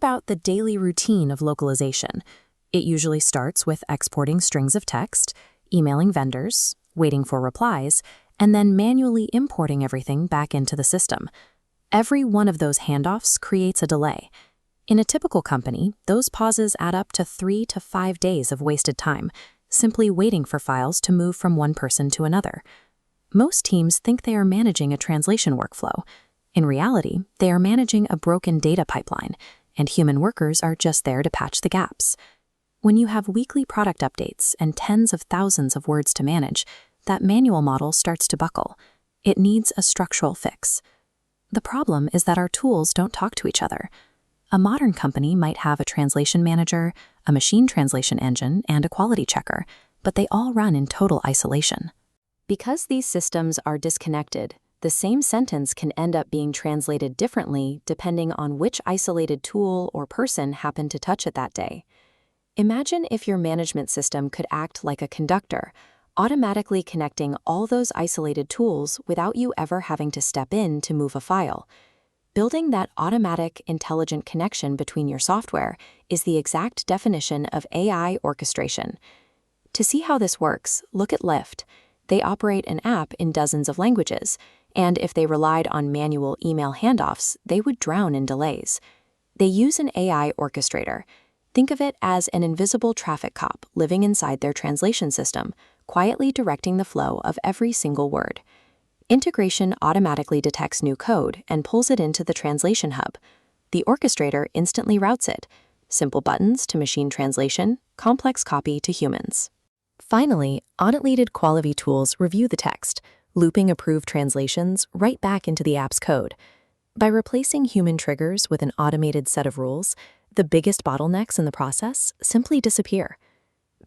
about the daily routine of localization. It usually starts with exporting strings of text, emailing vendors, waiting for replies, and then manually importing everything back into the system. Every one of those handoffs creates a delay. In a typical company, those pauses add up to 3 to 5 days of wasted time, simply waiting for files to move from one person to another. Most teams think they are managing a translation workflow. In reality, they are managing a broken data pipeline, and human workers are just there to patch the gaps. When you have weekly product updates and tens of thousands of words to manage, that manual model starts to buckle. It needs a structural fix. The problem is that our tools don't talk to each other. A modern company might have a translation manager, a machine translation engine, and a quality checker, but they all run in total isolation. Because these systems are disconnected, the same sentence can end up being translated differently depending on which isolated tool or person happened to touch it that day. Imagine if your management system could act like a conductor, automatically connecting all those isolated tools without you ever having to step in to move a file. Building that automatic, intelligent connection between your software is the exact definition of AI orchestration. To see how this works, look at Lyft. They operate an app in dozens of languages, and if they relied on manual email handoffs, they would drown in delays. They use an AI orchestrator. Think of it as an invisible traffic cop living inside their translation system, quietly directing the flow of every single word. Integration automatically detects new code and pulls it into the translation hub. The orchestrator instantly routes it. Simple buttons to machine translation, complex copy to humans. Finally, 𝗦𝗁𝗲𝗿𝗁𝗂𝗶𝗶𝗀𝗋 tools review the text, looping approved translations right back into the app's code. By replacing human triggers with an automated set of rules, the biggest bottlenecks in the process simply disappear.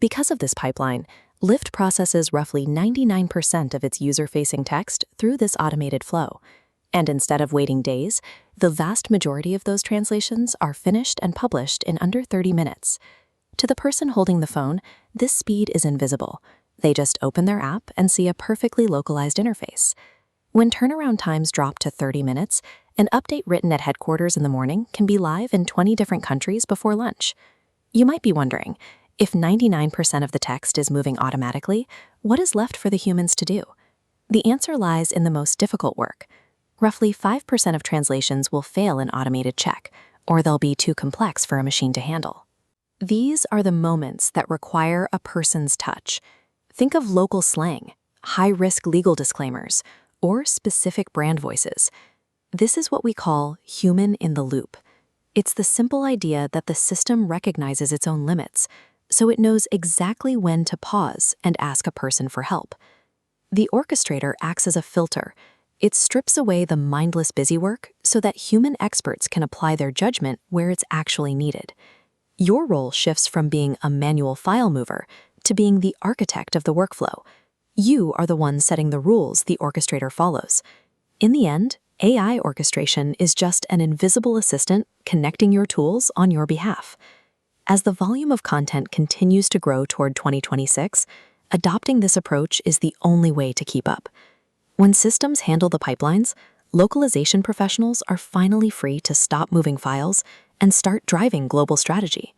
Because of this pipeline, Lyft processes roughly 99% of its user-facing text through this automated flow. And instead of waiting days, the vast majority of those translations are finished and published in under 30 minutes. To the person holding the phone, this speed is invisible. They just open their app and see a perfectly localized interface. When turnaround times drop to 30 minutes, an update written at headquarters in the morning can be live in 20 different countries before lunch. You might be wondering, if 99% of the text is moving automatically, what is left for the humans to do? The answer lies in the most difficult work. Roughly 5% of translations will fail in automated check, or they'll be too complex for a machine to handle. These are the moments that require a person's touch. Think of local slang, high-risk legal disclaimers, or specific brand voices. This is what we call human in the loop. It's the simple idea that the system recognizes its own limits, so it knows exactly when to pause and ask a person for help. The orchestrator acts as a filter. It strips away the mindless busywork so that human experts can apply their judgment where it's actually needed. Your role shifts from being a manual file mover to being the architect of the workflow. You are the one setting the rules the orchestrator follows. In the end, AI orchestration is just an invisible assistant connecting your tools on your behalf. As the volume of content continues to grow toward 2026, adopting this approach is the only way to keep up. When systems handle the pipelines, localization professionals are finally free to stop moving files and start driving global strategy.